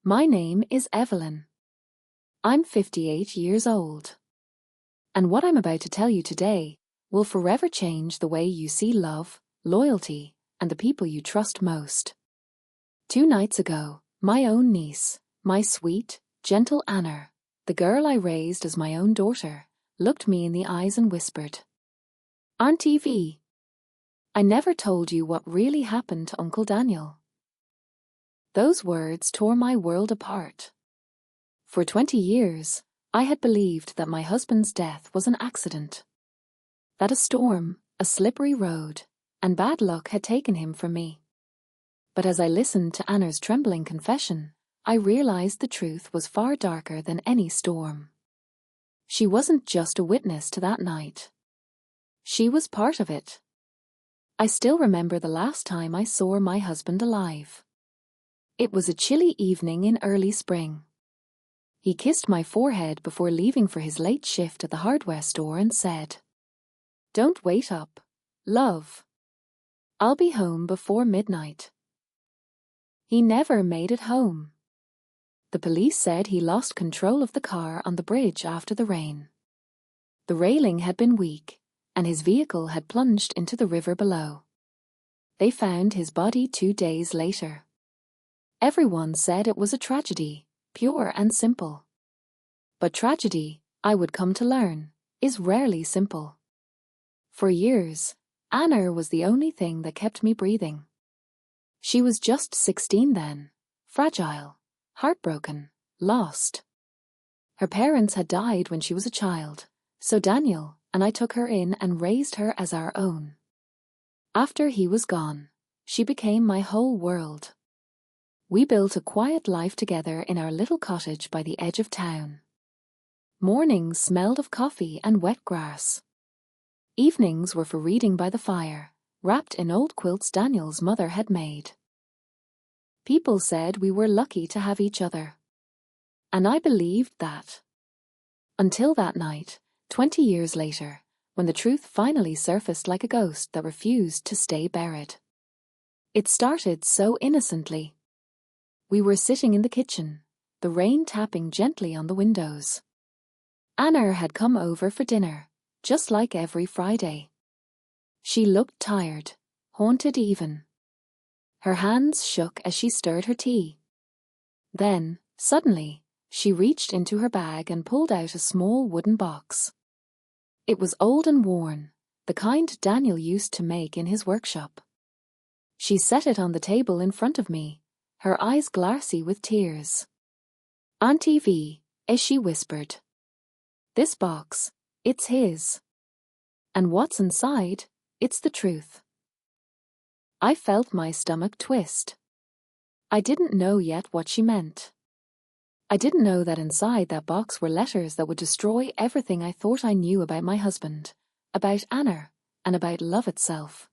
My name is Evelyn. I'm 58 years old. And what I'm about to tell you today will forever change the way you see love, loyalty, and the people you trust most. 2 nights ago, my own niece, my sweet, gentle Anna, the girl I raised as my own daughter, looked me in the eyes and whispered, "Auntie V, I never told you what really happened to Uncle Daniel." Those words tore my world apart. For 20 years, I had believed that my husband's death was an accident. That a storm, a slippery road, and bad luck had taken him from me. But as I listened to Anna's trembling confession, I realized the truth was far darker than any storm. She wasn't just a witness to that night. She was part of it. I still remember the last time I saw my husband alive. It was a chilly evening in early spring. He kissed my forehead before leaving for his late shift at the hardware store and said, "Don't wait up, love. I'll be home before midnight." He never made it home. The police said he lost control of the car on the bridge after the rain. The railing had been weak, and his vehicle had plunged into the river below. They found his body 2 days later. Everyone said it was a tragedy, pure and simple. But tragedy, I would come to learn, is rarely simple. For years, Anna was the only thing that kept me breathing. She was just 16 then, fragile, heartbroken, lost. Her parents had died when she was a child, so Daniel and I took her in and raised her as our own. After he was gone, she became my whole world. We built a quiet life together in our little cottage by the edge of town. Mornings smelled of coffee and wet grass. Evenings were for reading by the fire, wrapped in old quilts Daniel's mother had made. People said we were lucky to have each other. And I believed that. Until that night, 20 years later, when the truth finally surfaced like a ghost that refused to stay buried. It started so innocently. We were sitting in the kitchen, the rain tapping gently on the windows. Anna had come over for dinner, just like every Friday. She looked tired, haunted even. Her hands shook as she stirred her tea. Then, suddenly, she reached into her bag and pulled out a small wooden box. It was old and worn, the kind Daniel used to make in his workshop. She set it on the table in front of me, her eyes glassy with tears. "Auntie V," as she whispered. "This box, it's his. And what's inside, it's the truth." I felt my stomach twist. I didn't know yet what she meant. I didn't know that inside that box were letters that would destroy everything I thought I knew about my husband, about Anna, and about love itself.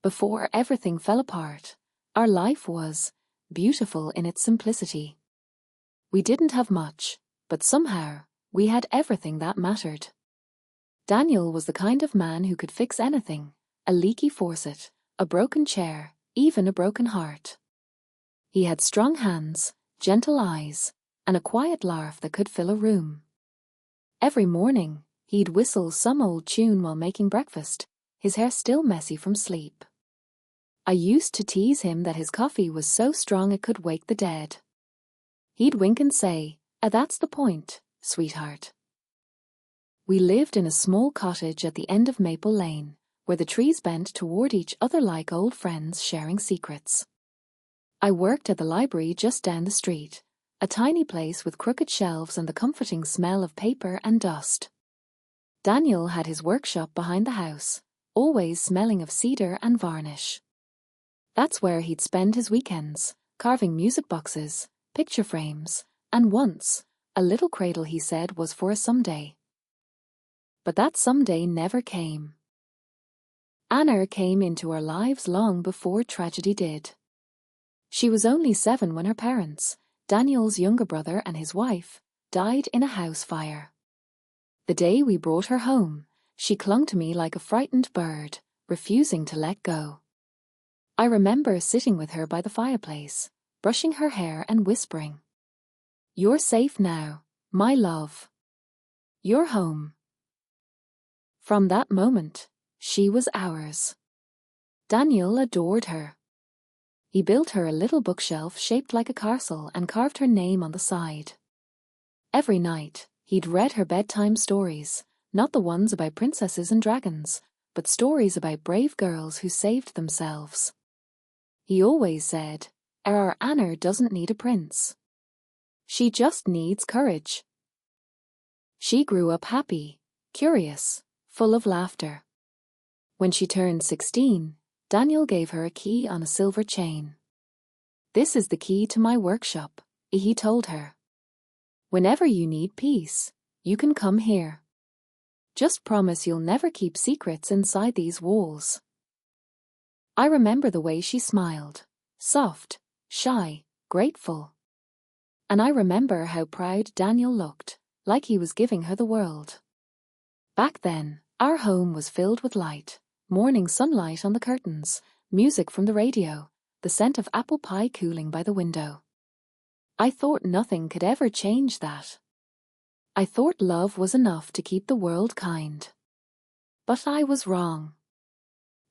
Before everything fell apart, our life was beautiful in its simplicity. We didn't have much, but somehow we had everything that mattered. Daniel was the kind of man who could fix anything, a leaky faucet, a broken chair, even a broken heart. He had strong hands, gentle eyes, and a quiet laugh that could fill a room. Every morning, he'd whistle some old tune while making breakfast, his hair still messy from sleep. I used to tease him that his coffee was so strong it could wake the dead. He'd wink and say, "That's the point, sweetheart." We lived in a small cottage at the end of Maple Lane, where the trees bent toward each other like old friends sharing secrets. I worked at the library just down the street, a tiny place with crooked shelves and the comforting smell of paper and dust. Daniel had his workshop behind the house, always smelling of cedar and varnish. That's where he'd spend his weekends, carving music boxes, picture frames, and once, a little cradle he said was for a someday. But that someday never came. Anna came into our lives long before tragedy did. She was only 7 when her parents, Daniel's younger brother and his wife, died in a house fire. The day we brought her home, she clung to me like a frightened bird, refusing to let go. I remember sitting with her by the fireplace, brushing her hair and whispering, "You're safe now, my love. You're home." From that moment, she was ours. Daniel adored her. He built her a little bookshelf shaped like a castle and carved her name on the side. Every night, he'd read her bedtime stories, not the ones about princesses and dragons, but stories about brave girls who saved themselves. He always said, "Our Anna doesn't need a prince. She just needs courage." She grew up happy, curious, full of laughter. When she turned 16, Daniel gave her a key on a silver chain. "This is the key to my workshop," he told her. "Whenever you need peace, you can come here. Just promise you'll never keep secrets inside these walls." I remember the way she smiled, soft, shy, grateful. And I remember how proud Daniel looked, like he was giving her the world. Back then, our home was filled with light, morning sunlight on the curtains, music from the radio, the scent of apple pie cooling by the window. I thought nothing could ever change that. I thought love was enough to keep the world kind. But I was wrong.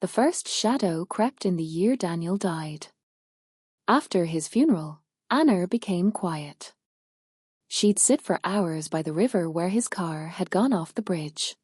The first shadow crept in the year Daniel died. After his funeral, Anna became quiet. She'd sit for hours by the river where his car had gone off the bridge.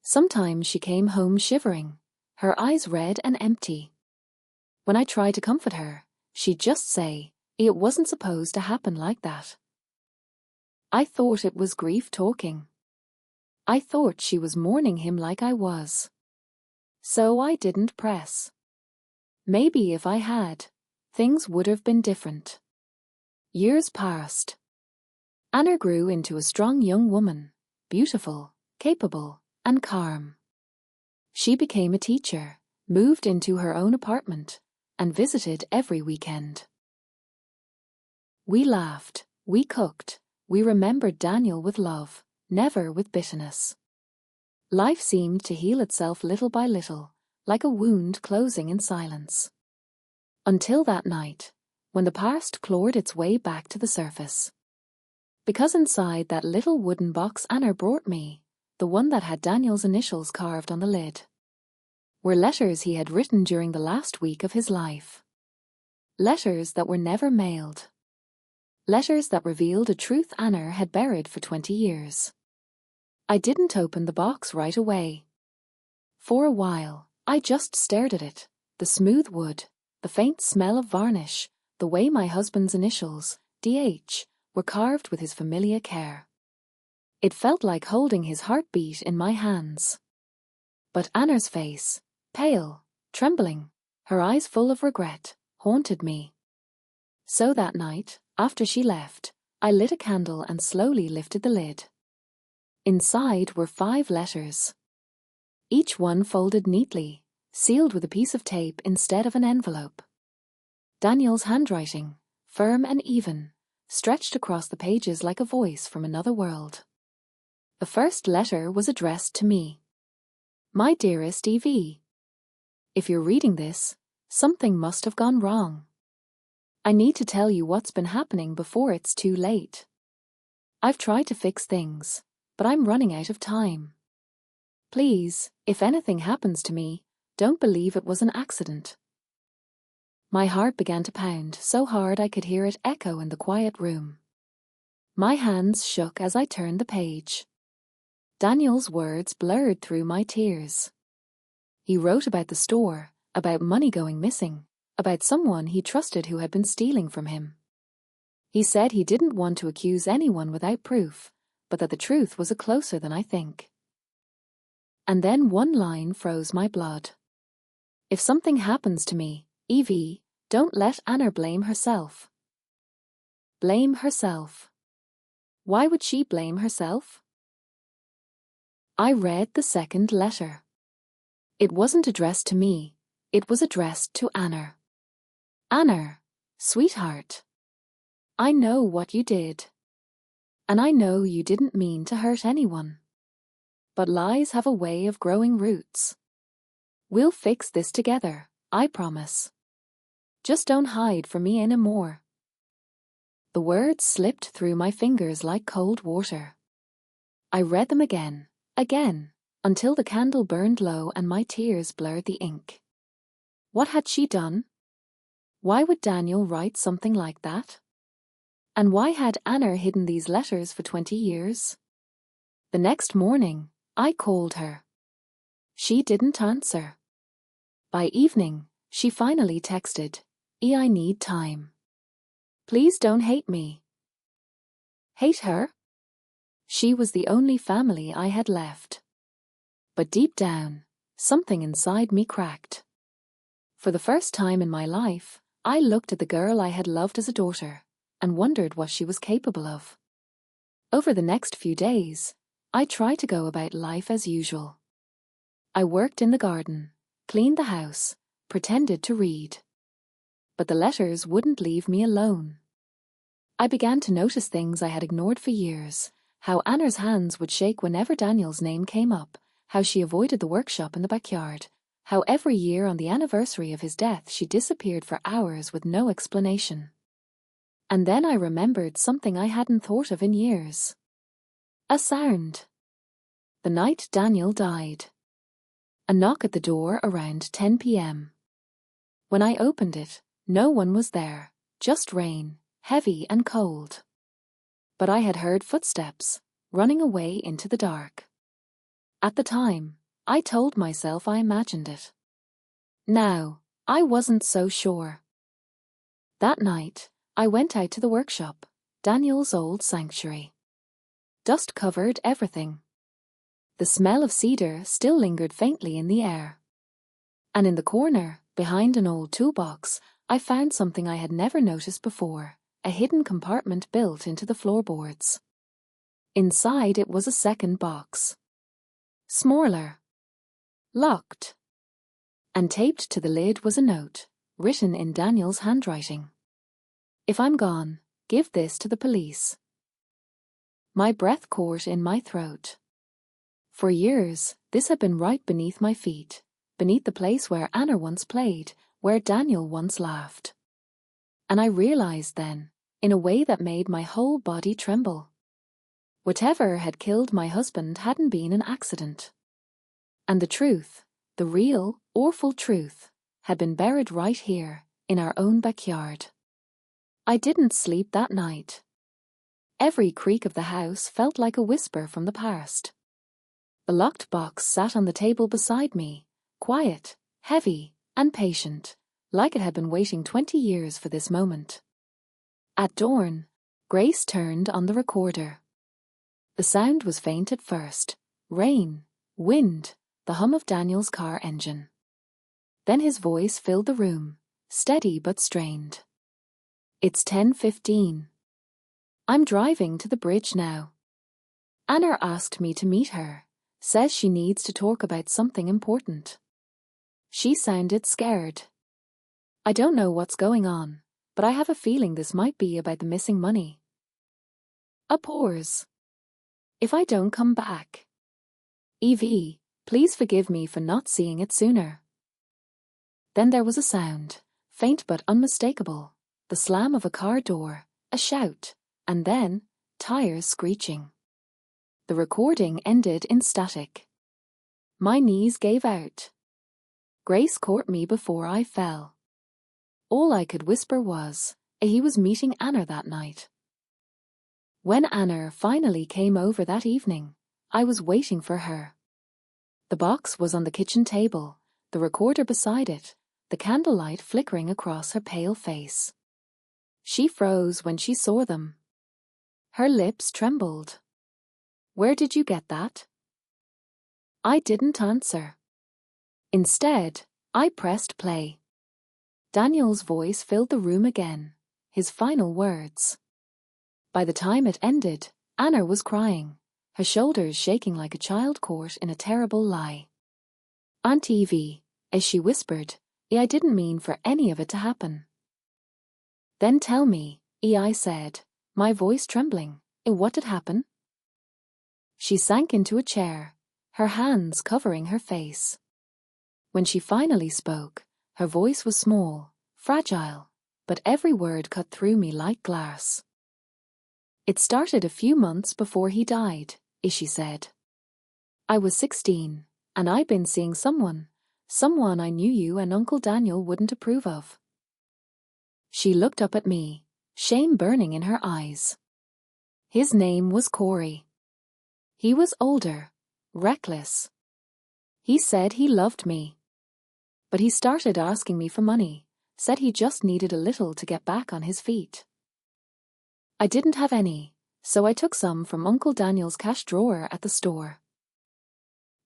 Sometimes she came home shivering, her eyes red and empty. When I tried to comfort her, she'd just say, "It wasn't supposed to happen like that." I thought it was grief talking. I thought she was mourning him like I was. So I didn't press. Maybe if I had, things would have been different. Years passed. Anna grew into a strong young woman, beautiful, capable, and calm. She became a teacher, moved into her own apartment, and visited every weekend. We laughed, we cooked, we remembered Daniel with love, never with bitterness. Life seemed to heal itself little by little, like a wound closing in silence. Until that night, when the past clawed its way back to the surface. Because inside that little wooden box Anna brought me, the one that had Daniel's initials carved on the lid, were letters he had written during the last week of his life. Letters that were never mailed. Letters that revealed a truth Anna had buried for 20 years. I didn't open the box right away. For a while, I just stared at it, the smooth wood, the faint smell of varnish, the way my husband's initials, DH, were carved with his familiar care. It felt like holding his heartbeat in my hands. But Anna's face, pale, trembling, her eyes full of regret, haunted me. So that night, after she left, I lit a candle and slowly lifted the lid. Inside were 5 letters. Each one folded neatly, sealed with a piece of tape instead of an envelope. Daniel's handwriting, firm and even, stretched across the pages like a voice from another world. The first letter was addressed to me. "My dearest Evie, if you're reading this, something must have gone wrong. I need to tell you what's been happening before it's too late. I've tried to fix things, but I'm running out of time. Please, if anything happens to me, don't believe it was an accident." My heart began to pound so hard I could hear it echo in the quiet room. My hands shook as I turned the page. Daniel's words blurred through my tears. He wrote about the store, about money going missing, about someone he trusted who had been stealing from him. He said he didn't want to accuse anyone without proof, but that the truth was closer than I think. And then one line froze my blood. "If something happens to me, Evie, don't let Anna blame herself." Blame herself. Why would she blame herself? I read the second letter. It wasn't addressed to me, it was addressed to Anna. "Anna, sweetheart. I know what you did. And I know you didn't mean to hurt anyone. But lies have a way of growing roots. We'll fix this together, I promise. Just don't hide from me anymore." The words slipped through my fingers like cold water. I read them again, until the candle burned low and my tears blurred the ink. What had she done? Why would Daniel write something like that? And why had Anna hidden these letters for 20 years? The next morning, I called her. She didn't answer. By evening, she finally texted, "I need time. Please don't hate me." Hate her? She was the only family I had left. But deep down, something inside me cracked. For the first time in my life, I looked at the girl I had loved as a daughter and wondered what she was capable of. Over the next few days, I tried to go about life as usual. I worked in the garden, cleaned the house, pretended to read. But the letters wouldn't leave me alone. I began to notice things I had ignored for years: how Anna's hands would shake whenever Daniel's name came up, how she avoided the workshop in the backyard, how every year on the anniversary of his death she disappeared for hours with no explanation. And then I remembered something I hadn't thought of in years. A sound. The night Daniel died. A knock at the door around 10 p.m. When I opened it, no one was there, just rain, heavy and cold. But I had heard footsteps, running away into the dark. At the time, I told myself I imagined it. Now, I wasn't so sure. That night, I went out to the workshop, Daniel's old sanctuary. Dust covered everything. The smell of cedar still lingered faintly in the air. And in the corner, behind an old toolbox, I found something I had never noticed before: a hidden compartment built into the floorboards. Inside it was a second box. Smaller. Locked. And taped to the lid was a note, written in Daniel's handwriting. "If I'm gone, give this to the police." My breath caught in my throat. For years, this had been right beneath my feet, beneath the place where Anna once played, where Daniel once laughed. And I realized then, in a way that made my whole body tremble. Whatever had killed my husband hadn't been an accident. And the truth, the real, awful truth, had been buried right here, in our own backyard. I didn't sleep that night. Every creak of the house felt like a whisper from the past. The locked box sat on the table beside me, quiet, heavy, and patient, like it had been waiting 20 years for this moment. At dawn, Grace turned on the recorder. The sound was faint at first: rain, wind, the hum of Daniel's car engine. Then his voice filled the room, steady but strained. "It's 10:15. I'm driving to the bridge now. Anna asked me to meet her, says she needs to talk about something important." She sounded scared. "I don't know what's going on, but I have a feeling this might be about the missing money." A pause. "If I don't come back. Evie, please forgive me for not seeing it sooner." Then there was a sound, faint but unmistakable, the slam of a car door, a shout, and then, tires screeching. The recording ended in static. My knees gave out. Grace caught me before I fell. All I could whisper was, he was meeting Anna that night. When Anna finally came over that evening, I was waiting for her. The box was on the kitchen table, the recorder beside it, the candlelight flickering across her pale face. She froze when she saw them. Her lips trembled. "Where did you get that?" I didn't answer. Instead, I pressed play. Daniel's voice filled the room again, his final words. By the time it ended, Anna was crying, her shoulders shaking like a child caught in a terrible lie. "Aunt Evie," as she whispered, "I didn't mean for any of it to happen." "Then tell me," I said, my voice trembling, "what did happen?" She sank into a chair, her hands covering her face. When she finally spoke, her voice was small, fragile, but every word cut through me like glass. It started a few months before he died, Ishi said. I was 16, and I'd been seeing someone I knew you and Uncle Daniel wouldn't approve of. She looked up at me, shame burning in her eyes. His name was Corey. He was older, reckless. He said he loved me. But he started asking me for money, said he just needed a little to get back on his feet. I didn't have any, so I took some from Uncle Daniel's cash drawer at the store.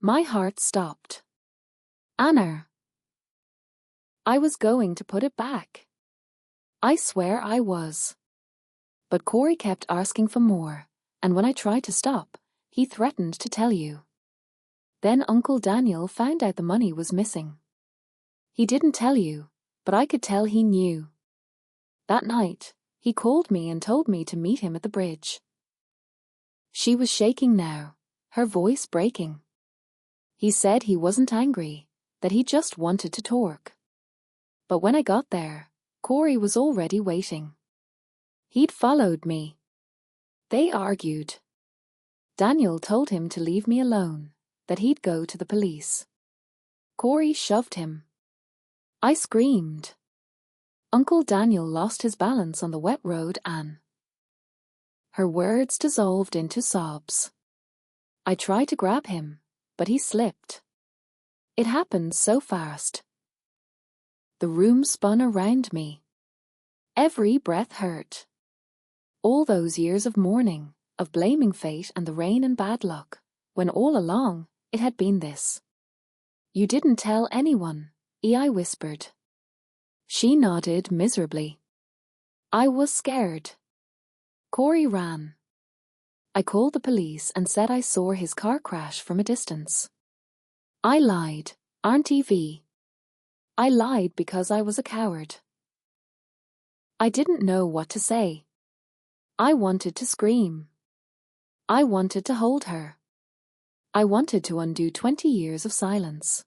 My heart stopped. Anna. I was going to put it back. I swear I was. But Corey kept asking for more, and when I tried to stop, he threatened to tell you. Then Uncle Daniel found out the money was missing. He didn't tell you, but I could tell he knew. That night, he called me and told me to meet him at the bridge. She was shaking now, her voice breaking. He said he wasn't angry, that he just wanted to talk. But when I got there, Corey was already waiting. He'd followed me. They argued. Daniel told him to leave me alone, that he'd go to the police. Corey shoved him. I screamed. Uncle Daniel lost his balance on the wet road and her words dissolved into sobs. I tried to grab him, but he slipped. It happened so fast. The room spun around me. Every breath hurt. All those years of mourning, of blaming fate and the rain and bad luck, when all along it had been this. You didn't tell anyone, I whispered. She nodded miserably. I was scared. Corey ran. I called the police and said I saw his car crash from a distance. I lied, on TV. I lied because I was a coward. I didn't know what to say. I wanted to scream. I wanted to hold her. I wanted to undo 20 years of silence.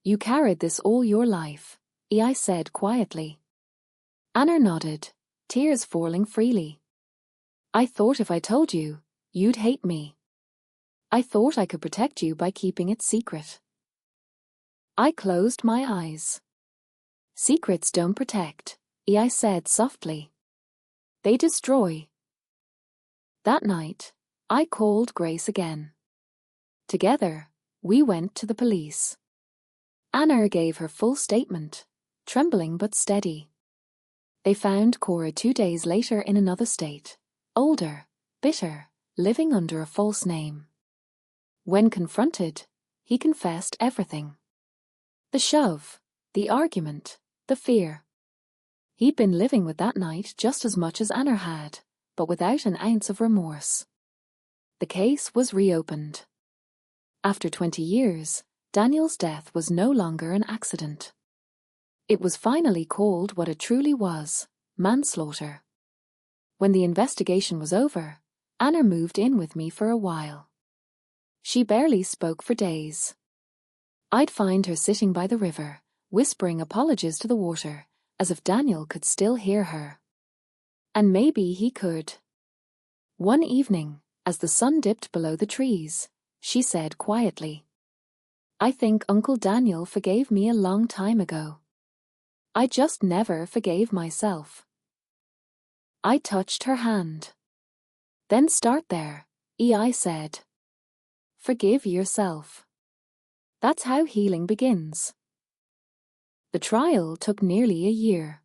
You carried this all your life, I said quietly. Anna nodded, tears falling freely. I thought if I told you, you'd hate me. I thought I could protect you by keeping it secret. I closed my eyes. Secrets don't protect, I said softly. They destroy. That night, I called Grace again. Together, we went to the police. Anna gave her full statement, trembling but steady. They found Cora 2 days later in another state, older, bitter, living under a false name. When confronted, he confessed everything. The shove, the argument, the fear. He'd been living with that night just as much as Anna had, but without an ounce of remorse. The case was reopened. After 20 years, Daniel's death was no longer an accident. It was finally called what it truly was, manslaughter. When the investigation was over, Anna moved in with me for a while. She barely spoke for days. I'd find her sitting by the river, whispering apologies to the water, as if Daniel could still hear her. And maybe he could. One evening, as the sun dipped below the trees, she said quietly, I think Uncle Daniel forgave me a long time ago. I just never forgave myself. I touched her hand. Then start there, I said. Forgive yourself. That's how healing begins. The trial took nearly a year.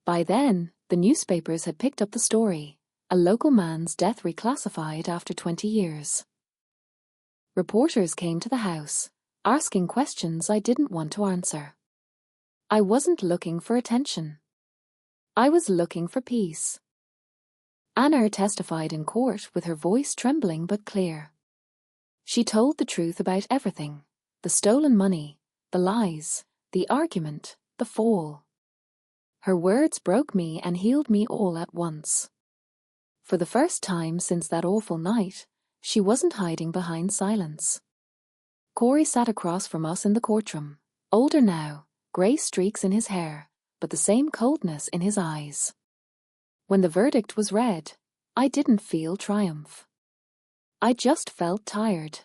By then, the newspapers had picked up the story, a local man's death reclassified after 20 years. Reporters came to the house, asking questions I didn't want to answer. I wasn't looking for attention. I was looking for peace. Anna testified in court with her voice trembling but clear. She told the truth about everything, the stolen money, the lies, the argument, the fall. Her words broke me and healed me all at once. For the first time since that awful night, she wasn't hiding behind silence. Corey sat across from us in the courtroom, older now, grey streaks in his hair, but the same coldness in his eyes. When the verdict was read, I didn't feel triumph. I just felt tired.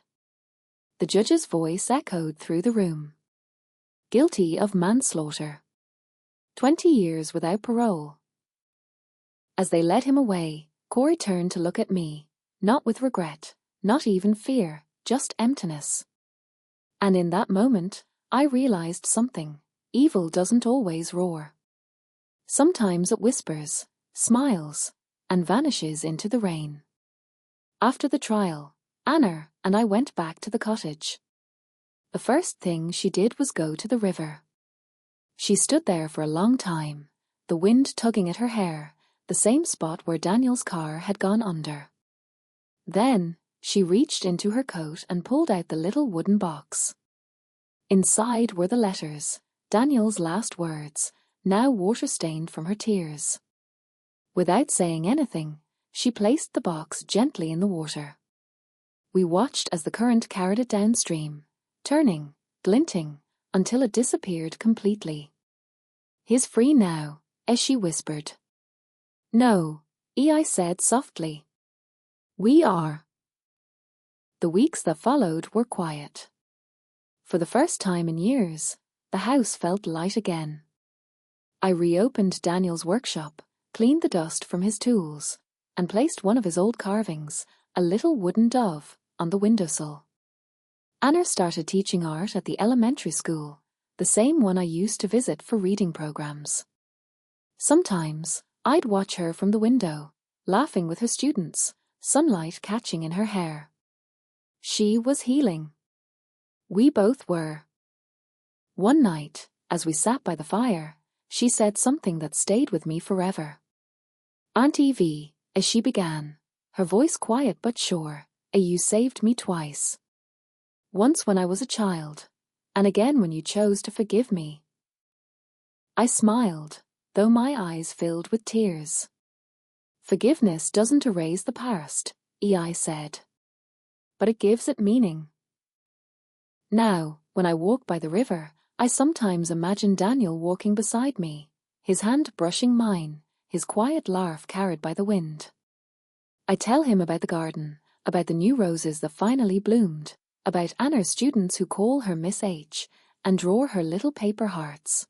The judge's voice echoed through the room. Guilty of manslaughter. 20 years without parole. As they led him away, Corey turned to look at me, not with regret, not even fear, just emptiness. And in that moment, I realized something. Evil doesn't always roar. Sometimes it whispers, smiles, and vanishes into the rain. After the trial, Anna and I went back to the cottage. The first thing she did was go to the river. She stood there for a long time, the wind tugging at her hair, the same spot where Daniel's car had gone under. Then, she reached into her coat and pulled out the little wooden box. Inside were the letters, Daniel's last words, now water-stained from her tears. Without saying anything, she placed the box gently in the water. We watched as the current carried it downstream, turning, glinting, until it disappeared completely. "He's free now," as she whispered. "No," I said softly. "We are." The weeks that followed were quiet. For the first time in years, the house felt light again. I reopened Daniel's workshop, cleaned the dust from his tools, and placed one of his old carvings, a little wooden dove, on the windowsill. Anna started teaching art at the elementary school, the same one I used to visit for reading programs. Sometimes, I'd watch her from the window, laughing with her students, sunlight catching in her hair. She was healing. We both were. One night, as we sat by the fire, she said something that stayed with me forever. "Auntie V," as she began, her voice quiet but sure, "You saved me twice. Once when I was a child, and again when you chose to forgive me." I smiled, though my eyes filled with tears. "Forgiveness doesn't erase the past," I said. "But it gives it meaning." Now, when I walk by the river, I sometimes imagine Daniel walking beside me, his hand brushing mine, his quiet laugh carried by the wind. I tell him about the garden, about the new roses that finally bloomed, about Anna's students who call her Miss H, and draw her little paper hearts.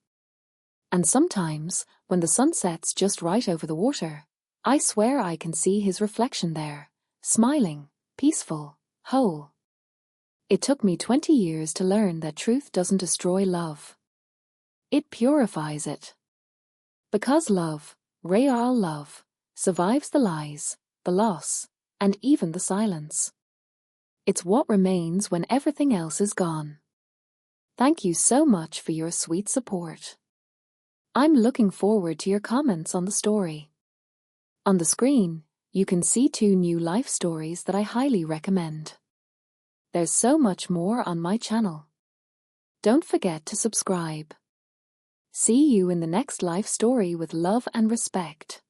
And sometimes, when the sun sets just right over the water, I swear I can see his reflection there, smiling, peaceful, whole. It took me 20 years to learn that truth doesn't destroy love. It purifies it. Because love, real love, survives the lies, the loss, and even the silence. It's what remains when everything else is gone. Thank you so much for your sweet support. I'm looking forward to your comments on the story. On the screen, you can see 2 new life stories that I highly recommend. There's so much more on my channel. Don't forget to subscribe. See you in the next life story with love and respect.